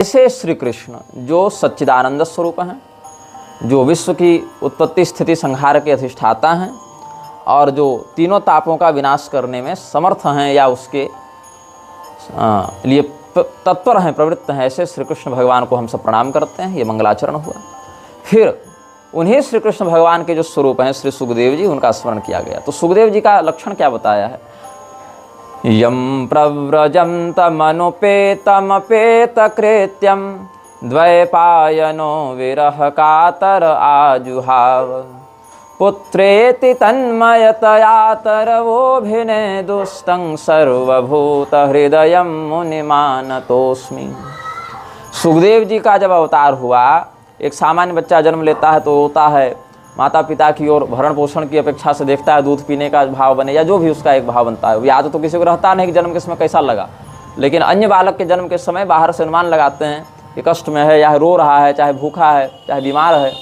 ऐसे श्री कृष्ण जो सच्चिदानंद स्वरूप हैं, जो विश्व की उत्पत्ति स्थिति संहार के अधिष्ठाता हैं और जो तीनों तापों का विनाश करने में समर्थ हैं या उसके लिए तत्पर हैं, प्रवृत्त हैं, ऐसे श्री कृष्ण भगवान को हम सब प्रणाम करते हैं। ये मंगलाचरण हुआ। फिर उन्हीं श्री कृष्ण भगवान के जो स्वरूप हैं श्री सुखदेव जी, उनका स्मरण किया गया। तो सुखदेव जी का लक्षण क्या बताया है? यम प्रव्रजन्तमनुपेतमपेत कृत्यम द्वैपायनो विरह कातर आजुहाव पुत्रेति तन्मयतया तरवोभिनेदुस्तं सर्वभूत हृदयं मुनिमानतोस्मि। सुखदेव जी का जब अवतार हुआ, एक सामान्य बच्चा जन्म लेता है तो होता है माता पिता की ओर भरण पोषण की अपेक्षा से देखता है, दूध पीने का भाव बने या जो भी उसका एक भाव बनता है। याद तो किसी को रहता नहीं कि जन्म के समय कैसा लगा, लेकिन अन्य बालक के जन्म के समय बाहर से अनुमान लगाते हैं कि कष्ट में है, या रो रहा है, चाहे भूखा है, चाहे बीमार है,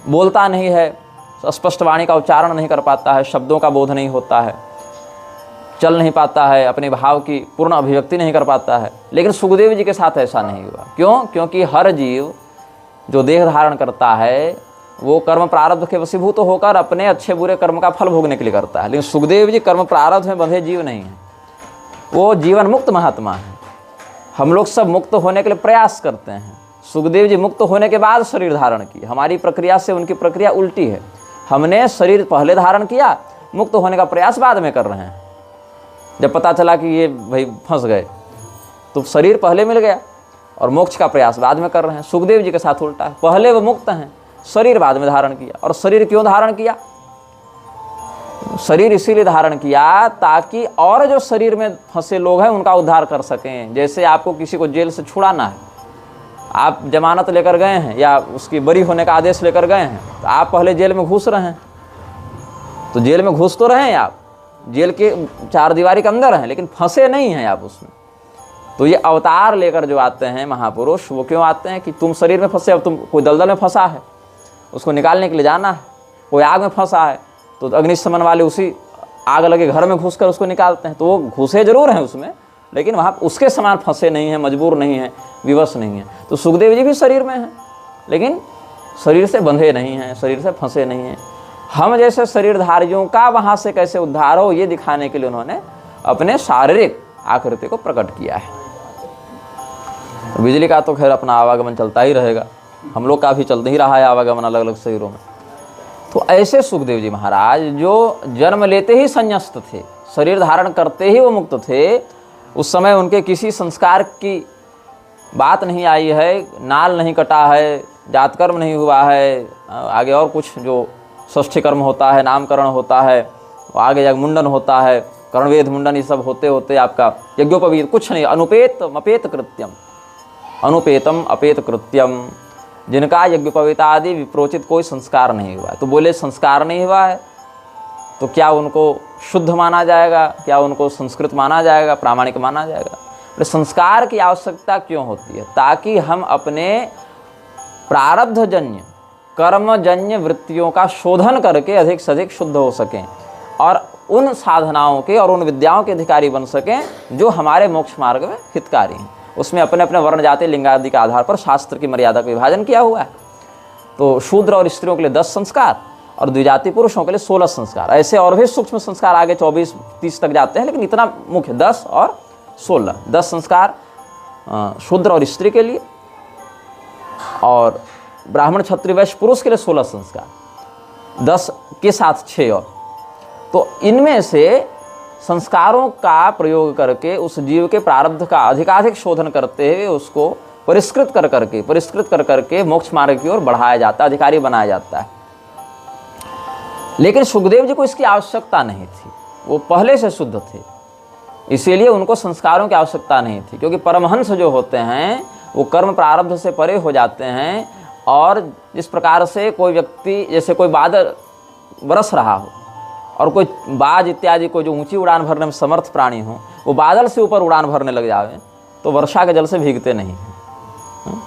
बोलता नहीं है, स्पष्ट वाणी का उच्चारण नहीं कर पाता है, शब्दों का बोध नहीं होता है, चल नहीं पाता है, अपने भाव की पूर्ण अभिव्यक्ति नहीं कर पाता है। लेकिन सुखदेव जी के साथ ऐसा नहीं हुआ। क्यों? क्योंकि हर जीव जो देह धारण करता है वो कर्म प्रारब्ध के वशीभूत होकर अपने अच्छे बुरे कर्म का फल भोगने के लिए करता है। लेकिन सुखदेव जी कर्म प्रारब्ध में बंधे जीव नहीं हैं, वो जीवन मुक्त महात्मा है। हम लोग सब मुक्त होने के लिए प्रयास करते हैं। सुखदेव जी मुक्त होने के बाद शरीर धारण किया। हमारी प्रक्रिया से उनकी प्रक्रिया उल्टी है। हमने शरीर पहले धारण किया, मुक्त होने का प्रयास बाद में कर रहे हैं। जब पता चला कि ये भाई फंस गए तो शरीर पहले मिल गया और मोक्ष का प्रयास बाद में कर रहे हैं। सुखदेव जी के साथ उल्टा है, पहले वो मुक्त हैं, शरीर बाद में धारण किया। और शरीर क्यों धारण किया? शरीर इसीलिए धारण किया ताकि और जो शरीर में फंसे लोग हैं उनका उद्धार कर सकें। जैसे आपको किसी को जेल से छुड़ाना है, आप जमानत लेकर गए हैं या उसकी बरी होने का आदेश लेकर गए हैं, तो आप पहले जेल में घुस रहे हैं, तो जेल में घुस तो रहे हैं, आप जेल के चार दीवारी के अंदर हैं, लेकिन फंसे नहीं हैं आप उसमें। तो ये अवतार लेकर जो आते हैं महापुरुष, वो क्यों आते हैं कि तुम शरीर में फंसे, अब तुम कोई दलदल में फंसा है, उसको निकालने के लिए जाना है। कोई आग में फंसा है तो अग्निशमन वाले उसी आग लगे घर में घुसकर उसको निकालते हैं। तो वो घुसे जरूर हैं उसमें, लेकिन वहाँ उसके समान फंसे नहीं हैं, मजबूर नहीं हैं, विवश नहीं हैं। तो सुखदेव जी भी शरीर में हैं, लेकिन शरीर से बंधे नहीं हैं, शरीर से फंसे नहीं हैं। हम जैसे शरीरधारियों का वहाँ से कैसे उद्धार हो, ये दिखाने के लिए उन्होंने अपने शारीरिक आकृति को प्रकट किया है। बिजली का तो खैर अपना आवागमन चलता ही रहेगा, हम लोग का भी चलते ही रहा है आवागमन अलग अलग शरीरों में। तो ऐसे सुखदेव जी महाराज जो जन्म लेते ही संन्यस्त थे, शरीर धारण करते ही वो मुक्त थे, उस समय उनके किसी संस्कार की बात नहीं आई है, नाल नहीं कटा है, जात कर्म नहीं हुआ है, आगे और कुछ जो षष्ठी कर्म होता है, नामकरण होता है, आगे जाकर मुंडन होता है, कर्णवेद मुंडन, ये सब होते होते आपका यज्ञोपवीत कुछ नहीं। अनुपेतम अपेत कृत्यम, अनुपेतम अपेत कृत्यम, जिनका यज्ञोपवीत आदि विप्रोचित कोई संस्कार नहीं हुआ है। तो बोले संस्कार नहीं हुआ है तो क्या उनको शुद्ध माना जाएगा, क्या उनको संस्कृत माना जाएगा, प्रामाणिक माना जाएगा? तो संस्कार की आवश्यकता क्यों होती है? ताकि हम अपने प्रारब्धजन्य कर्मजन्य वृत्तियों का शोधन करके अधिक से अधिक शुद्ध हो सकें और उन साधनाओं के और उन विद्याओं के अधिकारी बन सकें जो हमारे मोक्ष मार्ग में हितकारी हैं। उसमें अपने अपने वर्ण जाति लिंग आदि के आधार पर शास्त्र की मर्यादा का विभाजन किया हुआ है। तो शूद्र और स्त्रियों के लिए 10 संस्कार और द्विजाति पुरुषों के लिए 16 संस्कार। ऐसे और भी सूक्ष्म संस्कार आगे 24-30 तक जाते हैं, लेकिन इतना मुख्य 10 और 16। 10 संस्कार शूद्र और स्त्री के लिए, और ब्राह्मण क्षत्रिय वैश्य पुरुष के लिए 16 संस्कार, 10 के साथ 6 और। तो इनमें से संस्कारों का प्रयोग करके उस जीव के प्रारब्ध का अधिकाधिक शोधन करते हुए उसको परिष्कृत कर करके मोक्ष मार्ग की ओर बढ़ाया जाता है, अधिकारी बनाया जाता है। लेकिन सुखदेव जी को इसकी आवश्यकता नहीं थी, वो पहले से शुद्ध थे, इसीलिए उनको संस्कारों की आवश्यकता नहीं थी। क्योंकि परमहंस जो होते हैं वो कर्म प्रारब्ध से परे हो जाते हैं, और जिस प्रकार से कोई व्यक्ति, जैसे कोई बादल बरस रहा हो और कोई बाज इत्यादि को जो ऊंची उड़ान भरने में समर्थ प्राणी हो, वो बादल से ऊपर उड़ान भरने लग जावे तो वर्षा के जल से भीगते नहीं हैं।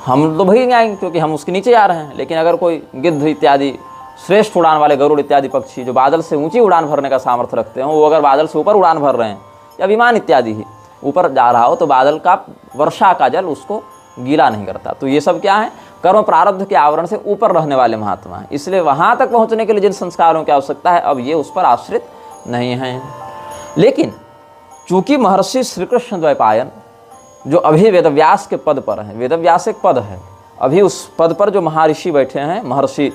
हम तो भीग जाएंगे क्योंकि हम उसके नीचे जा रहे हैं। लेकिन अगर कोई गिद्ध इत्यादि श्रेष्ठ उड़ान वाले गरुड़ इत्यादि पक्षी जो बादल से ऊंची उड़ान भरने का सामर्थ्य रखते हैं, वो अगर बादल से ऊपर उड़ान भर रहे हैं या विमान इत्यादि ही ऊपर जा रहा हो, तो बादल का वर्षा का जल उसको गीला नहीं करता। तो ये सब क्या है, कर्म प्रारब्ध के आवरण से ऊपर रहने वाले महात्मा हैं, इसलिए वहाँ तक पहुँचने के लिए जिन संस्कारों की आवश्यकता है अब ये उस पर आश्रित नहीं हैं। लेकिन चूंकि महर्षि श्री कृष्ण द्वैपायन जो अभी वेदव्यास के पद पर हैं, वेदव्यास एक पद है, अभी उस पद पर जो महर्षि बैठे हैं महर्षि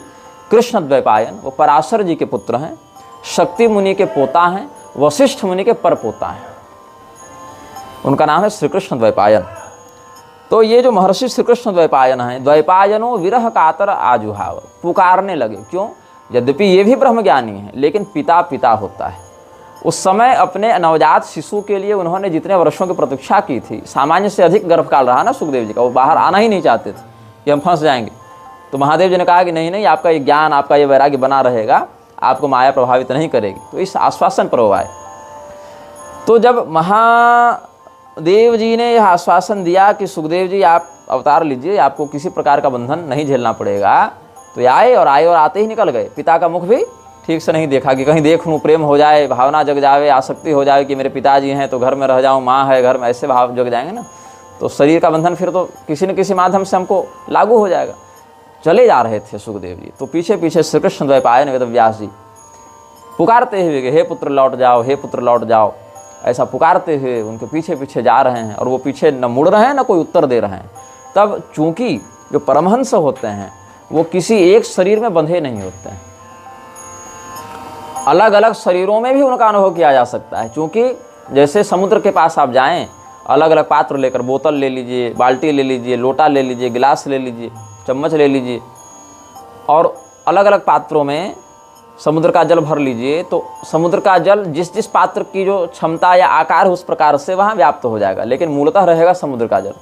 कृष्ण द्वैपायन, वो पराशर जी के पुत्र हैं, शक्ति मुनि के पोता हैं, वशिष्ठ मुनि के परपोता हैं, उनका नाम है श्री कृष्ण द्वैपायन। तो ये जो महर्षि श्री कृष्ण द्वैपायन हैं, द्वैपायनो विरह कातर आजुहाव, पुकारने लगे। क्यों? यद्यपि ये भी ब्रह्मज्ञानी है लेकिन पिता पिता होता है। उस समय अपने नवजात शिशु के लिए उन्होंने जितने वर्षों की प्रतीक्षा की थी, सामान्य से अधिक गर्भकाल रहा ना सुखदेव जी का, वो बाहर आना ही नहीं चाहते थे कि हम फंस जाएंगे। तो महादेव जी ने कहा कि नहीं नहीं, आपका ये ज्ञान, आपका ये वैराग्य बना रहेगा, आपको माया प्रभावित नहीं करेगी। तो इस आश्वासन पर वो आए। तो जब महादेव जी ने यह आश्वासन दिया कि सुखदेव जी आप अवतार लीजिए, आपको किसी प्रकार का बंधन नहीं झेलना पड़ेगा, तो ये आए और आते ही निकल गए। पिता का मुख भी ठीक से नहीं देखा कि कहीं देख लूँ, प्रेम हो जाए, भावना जग जाए, आसक्ति हो जाए कि मेरे पिताजी हैं तो घर में रह जाऊँ, माँ है घर में, ऐसे भाव जग जाएंगे ना, तो शरीर का बंधन फिर तो किसी न किसी माध्यम से हमको लागू हो जाएगा। चले जा रहे थे सुखदेव जी, तो पीछे पीछे श्री कृष्ण द्वैपायन वेदव्यास जी पुकारते हुए हे पुत्र लौट जाओ, हे पुत्र लौट जाओ, ऐसा पुकारते हुए उनके पीछे पीछे जा रहे हैं। और वो पीछे न मुड़ रहे हैं न कोई उत्तर दे रहे हैं। तब चूंकि जो परमहंस होते हैं वो किसी एक शरीर में बंधे नहीं होते हैं, अलग अलग शरीरों में भी उनका अनुभव किया जा सकता है। क्योंकि जैसे समुद्र के पास आप जाएं, अलग अलग पात्र लेकर, बोतल ले लीजिए, बाल्टी ले लीजिए, लोटा ले लीजिए, गिलास ले लीजिए, चम्मच ले लीजिए, और अलग अलग पात्रों में समुद्र का जल भर लीजिए, तो समुद्र का जल जिस जिस पात्र की जो क्षमता या आकार है उस प्रकार से वहाँ व्याप्त हो जाएगा, लेकिन मूलतः रहेगा समुद्र का जल।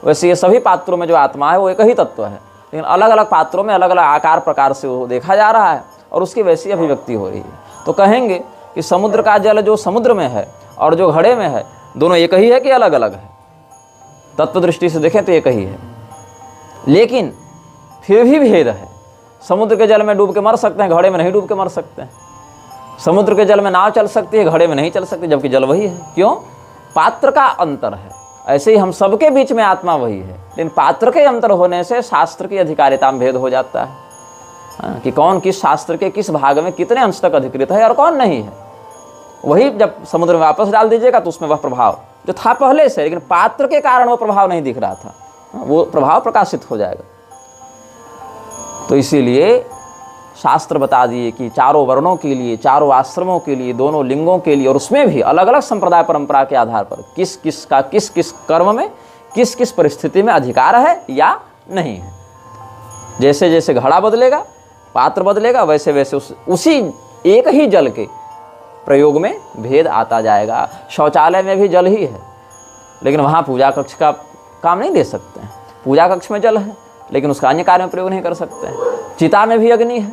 वैसे ये सभी पात्रों में जो आत्मा है वो एक ही तत्व है, लेकिन अलग अलग पात्रों में अलग अलग आकार प्रकार से वो देखा जा रहा है और उसकी वैसी अभिव्यक्ति हो रही है। तो कहेंगे कि समुद्र का जल जो समुद्र में है और जो घड़े में है, दोनों एक ही है कि अलग अलग है? तत्व दृष्टि से देखें तो एक ही है, लेकिन फिर भी भेद है। समुद्र के जल में डूब के मर सकते हैं, घड़े में नहीं डूब के मर सकते हैं। समुद्र के जल में नाव चल सकती है, घड़े में नहीं चल सकती, जबकि जल वही है। क्यों? पात्र का अंतर है। ऐसे ही हम सबके बीच में आत्मा वही है, लेकिन पात्र के अंतर होने से शास्त्र की अधिकारिता में भेद हो जाता है, कि कौन किस शास्त्र के किस भाग में कितने अंश तक अधिकृत है और कौन नहीं है। वही जब समुद्र में वापस डाल दीजिएगा तो उसमें वह प्रभाव जो था पहले से, लेकिन पात्र के कारण वो प्रभाव नहीं दिख रहा था, वो प्रभाव प्रकाशित हो जाएगा। तो इसीलिए शास्त्र बता दिए कि चारों वर्णों के लिए, चारों आश्रमों के लिए, दोनों लिंगों के लिए, और उसमें भी अलग अलग संप्रदाय परंपरा के आधार पर किस किस का किस किस कर्म में, किस किस परिस्थिति में अधिकार है या नहीं है। जैसे जैसे घड़ा बदलेगा, पात्र बदलेगा, वैसे वैसे उसी एक ही जल के प्रयोग में भेद आता जाएगा। शौचालय में भी जल ही है, लेकिन वहाँ पूजा कक्ष का काम नहीं दे सकते हैं। पूजा कक्ष में जल है, लेकिन उसका अन्य कार्य में प्रयोग नहीं कर सकते हैं। चिता में भी अग्नि है,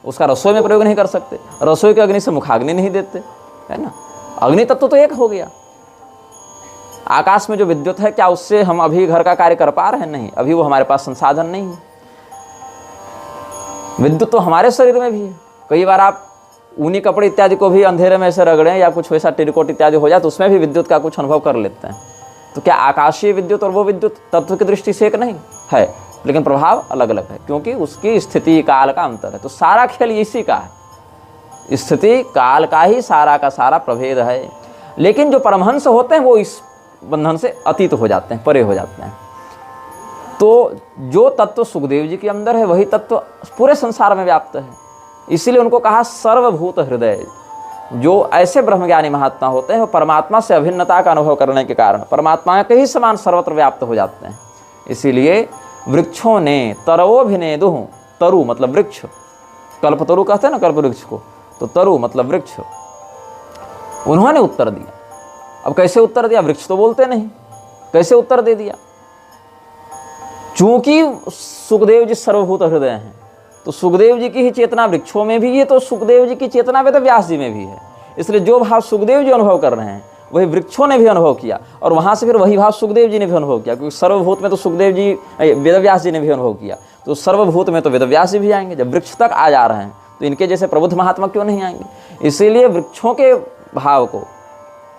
उसका रसोई में प्रयोग नहीं कर सकते। रसोई की अग्नि से मुखाग्नि नहीं देते, है ना। अग्नि तत्व तो एक हो गया। आकाश में जो विद्युत है, क्या उससे हम अभी घर का कार्य कर पा रहे हैं? नहीं, अभी वो हमारे पास संसाधन नहीं है। विद्युत तो हमारे शरीर में भी है। कई बार आप ऊनी कपड़े इत्यादि को भी अंधेरे में ऐसे रगड़ें या कुछ वैसा टेरिकोट इत्यादि हो जाए तो उसमें भी विद्युत का कुछ अनुभव कर लेते हैं। तो क्या आकाशीय विद्युत और वो विद्युत तत्व की दृष्टि से एक नहीं है, लेकिन प्रभाव अलग अलग है, क्योंकि उसकी स्थिति काल का अंतर है। तो सारा खेल इसी का है, स्थिति काल का ही सारा का सारा प्रभेद है। लेकिन जो परमहंस होते हैं वो इस बंधन से अतीत हो जाते हैं, परे हो जाते हैं। तो जो तत्व सुखदेव जी के अंदर है वही तत्व पूरे संसार में व्याप्त है। इसीलिए उनको कहा सर्वभूत हृदय। जो ऐसे ब्रह्मज्ञानी महात्मा होते हैं वो परमात्मा से अभिन्नता का अनुभव करने के कारण परमात्मा के ही समान सर्वत्र व्याप्त हो जाते हैं। इसीलिए वृक्षों ने तरोभिनेदुः, तरु मतलब वृक्ष, कल्पतरु कहते हैं ना कल्प वृक्ष को, तो तरु मतलब वृक्ष, उन्होंने उत्तर दिया। अब कैसे उत्तर दिया? वृक्ष तो बोलते नहीं, कैसे उत्तर दे दिया? चूंकि सुखदेव जी सर्वभूत हृदय हैं, तो सुखदेव जी की ही चेतना वृक्षों में भी है, तो सुखदेव जी की चेतना वेदव्यास जी में भी है। इसलिए जो भाव सुखदेव जी अनुभव कर रहे हैं वही वृक्षों ने भी अनुभव किया, और वहाँ से फिर वही भाव सुखदेव जी ने भी अनुभव किया, क्योंकि सर्वभूत में तो सुखदेव जी वेदव्यास जी ने भी अनुभव किया, तो सर्वभूत में तो वेदव्यास जी भी आएंगे। जब वृक्ष तक आ जा रहे हैं तो इनके जैसे प्रबुद्ध महात्मा क्यों नहीं आएंगे? इसीलिए वृक्षों के भाव को,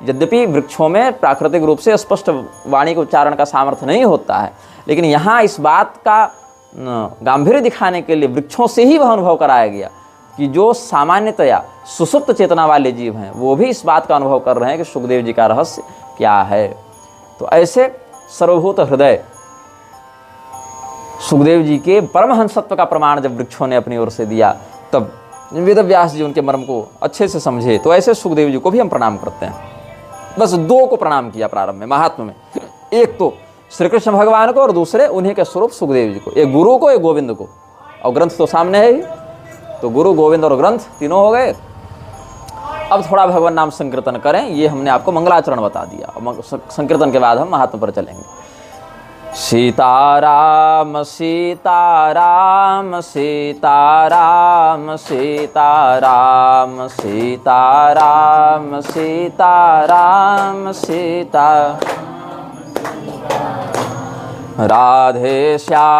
यद्यपि वृक्षों में प्राकृतिक रूप से स्पष्ट वाणी के उच्चारण का सामर्थ्य नहीं होता है, लेकिन यहाँ इस बात का गांभीर्य दिखाने के लिए वृक्षों से ही वह अनुभव कराया गया कि जो सामान्यतया सुसुप्त चेतना वाले जीव हैं वो भी इस बात का अनुभव कर रहे हैं कि सुखदेव जी का रहस्य क्या है। तो ऐसे सर्वभूत हृदय सुखदेव जी के परमहंसत्व का प्रमाण जब वृक्षों ने अपनी ओर से दिया, तब वेदव्यास जी उनके मर्म को अच्छे से समझे। तो ऐसे सुखदेव जी को भी हम प्रणाम करते हैं। बस दो को प्रणाम किया प्रारंभ में महात्मा में, एक तो श्री कृष्ण भगवान को और दूसरे उन्हीं के स्वरूप सुखदेव जी को, एक गुरु को एक गोविंद को। और ग्रंथ तो सामने है ही, तो गुरु गोविंद और ग्रंथ तीनों हो गए। अब थोड़ा भगवान नाम संकीर्तन करें, ये हमने आपको मंगलाचरण बता दिया। और संकीर्तन के बाद हम महात्मा पर चलेंगे। सीताराम सीताराम सीताराम सीताराम सीताराम सीताराम सीता राधे श्याम।